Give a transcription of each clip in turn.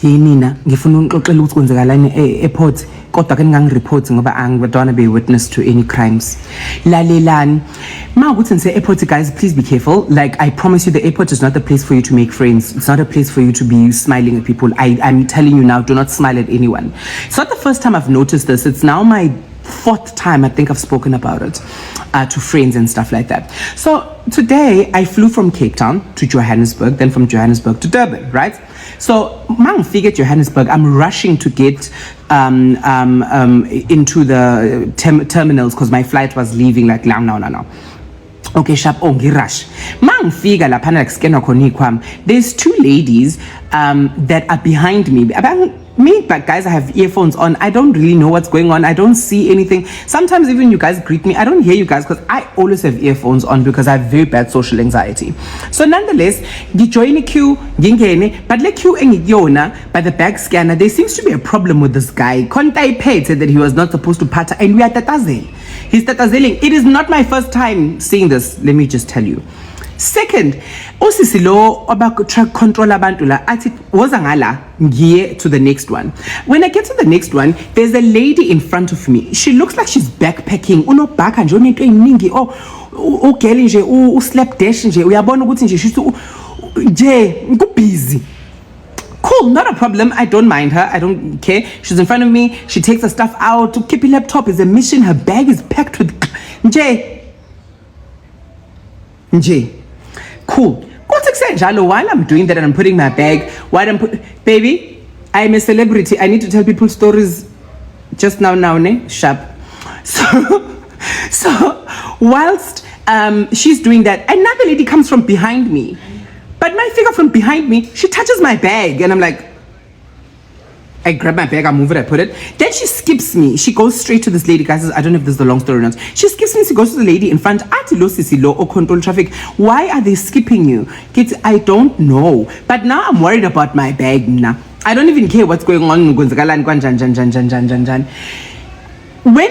Nina ngifuna ukuxoxela ukuthi kwenzakalani e-airport kodwa ke ngangireport ngoba angibadwana be witness to any crimes. Lalelani. Mawukuthi nise airport guys, please be careful. Like I promise you, the airport is not the place for you to make friends. It's not a place for you to be smiling at people. I'm telling you now, do not smile at anyone. It's not the first time I've noticed this. It's now my 4th time I think I've spoken about it to friends and stuff like that. So today I flew from Cape Town to Johannesburg, then from Johannesburg to Durban, right? So mangifika Johannesburg, I'm rushing to get into the terminals because my flight was leaving like now. Okay, sharp rush. Mangifika lapha like scanner khona ikhwama. There's 2 ladies that are behind me. But guys, I have earphones on. I don't really know what's going on. I don't see anything. Sometimes even you guys greet me, I don't hear you guys because I always have earphones on because I have very bad social anxiety. So nonetheless, join the queue, but the queue by the bag scanner, there seems to be a problem with this guy. Kontai paid said that he was not supposed to pata, and we are tatazel. He's tatazeling. It is not my first time seeing this. Let me just tell you. Second, usisi lo track control abantu la athi woza ngala ngiye to the next one. When I get to the next one, there's a lady in front of me. She looks like she's backpacking. Unobhaka nje onento eningi ugeli nje slapdash nje uyabona ukuthi nje she's nje busy. Cool, not a problem. I don't mind her. I don't care. She's in front of me. She takes her stuff out. To keep her laptop is a mission. Her bag is packed with nje. Cool. While I'm doing that and I'm putting my bag, baby, I'm a celebrity. I need to tell people stories just now, ne? Sharp. So whilst she's doing that, another lady comes from behind me. But my figure from behind me, she touches my bag. And I'm like, I grab my bag, I move it, I put it. Then she skips me. She goes straight to this lady. Guys, I don't know if this is the long story or not. She skips me, she goes to the lady in front. Or control traffic. Why are they skipping you? Kids, I don't know. But now I'm worried about my bag. I don't even care what's going on. When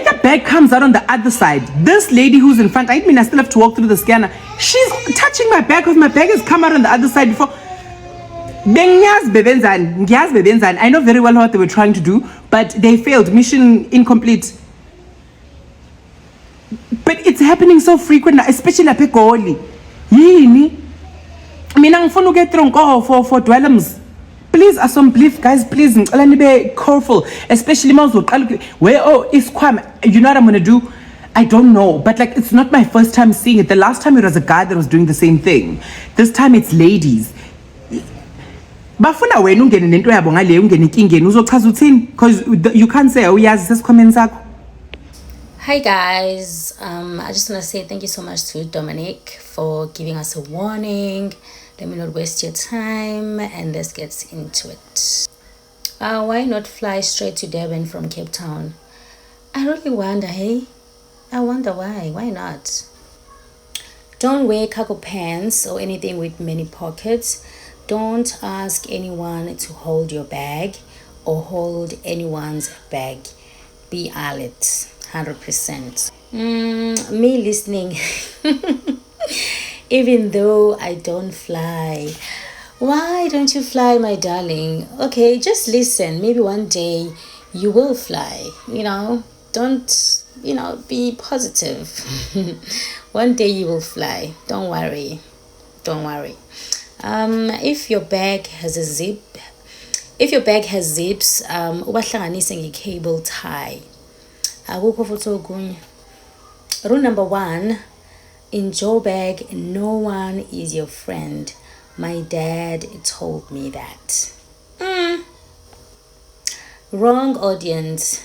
the bag comes out on the other side, this lady who's in front, I still have to walk through the scanner. She's touching my bag because my bag has come out on the other side before. I know very well what they were trying to do, but they failed. Mission incomplete. But it's happening so frequent, especially at Pekoli. Yini? Mina ngifuna get through for dwellings. Please, guys, please, be careful, especially where is Kwam. You know what I'm gonna do? I don't know, but like it's not my first time seeing it. The last time it was a guy that was doing the same thing. This time it's ladies. Bafuna wena ungene nento yabo ngale ungene inkingeni uzochaza uthini because you can't say uyazi sesikhomeni sakho. Hi guys, I just want to say thank you so much to Dominic for giving us a warning. Let me not waste your time and let's get into it. Why not fly straight to Durban from Cape Town? I really wonder, I wonder why. Why not? Don't wear cargo pants or anything with many pockets. Don't ask anyone to hold your bag or hold anyone's bag. Be alert, 100%. Me listening. Even though I don't fly. Why don't you fly, my darling? Okay, just listen. Maybe one day you will fly. Don't, be positive. One day you will fly. Don't worry. If your bag has zips, ubahlanganise nge-cable tie. Akukho futhi okunye. Rule number 1, in your bag, no one is your friend. My dad told me that. Wrong audience.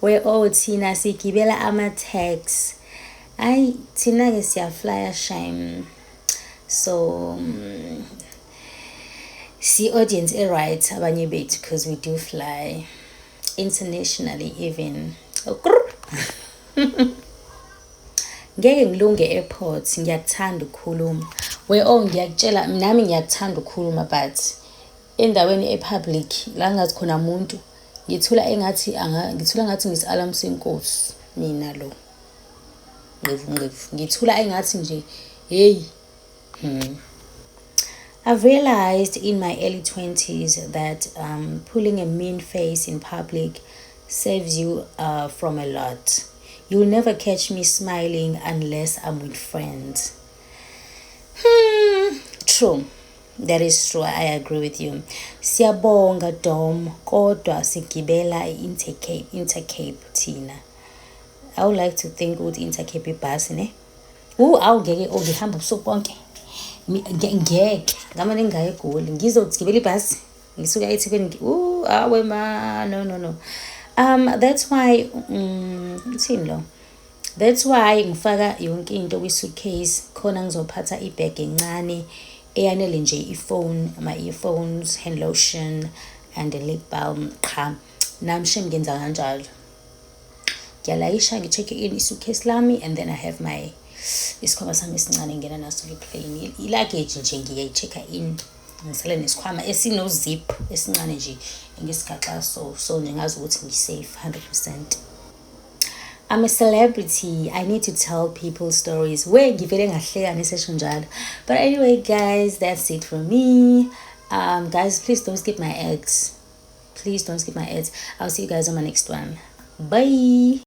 We're all Tina sigibela ama-tags. Ay, Tina ke siyafly shame. So, see audience right abanye bethu because we do fly internationally even. Ngeke ngilunge airport, ngiyakuthanda ukukhuluma. Ngiyakutshela nami ngiyakuthanda ukukhuluma but endaweni epublic la ngathi khona umuntu ngithula ngathi ngisi-alarm senkosi mina lo. Ngithula engathi nje hey I've realized in my early 20s that pulling a mean face in public saves you from a lot. You'll never catch me smiling unless I'm with friends. True. That is true. I agree with you. Siyabonga Dom, kodwa sigibela Intercape Tina. I would like to think ukuthi Intercape ibhasi ne. Awungeke ngihamba ubusuku bonke. Ngeke ngamane ngingaye eGoli ngizogibela ibhasi ngisuka eThekwini. Awe ma no. That's why uthini lo. That's why ngifaka yonke into kwi-suitcase khona ngizophatha ibag encane eyanele nje ifone, ama-earphones, hand lotion and a lip balm. Qha nami shem ngenza kanjalo. Ngiyalayisha ngi-check in i-suitcase lami and then I have my isikhwama sami esincane ngena naso nge-plane. I-luggage nje ngiyayi-check-a in ngisele nesikhwama esino-zip esincane nje ngesigaxa so nje ngazi ukuthi ngi-safe 100%. I'm a celebrity. I need to tell people stories. Where ngivele ngahleka nesesho njalo. But anyway, guys, that's it for me. Guys, please don't skip my ads. Please don't skip my ads. I'll see you guys on my next one. Bye.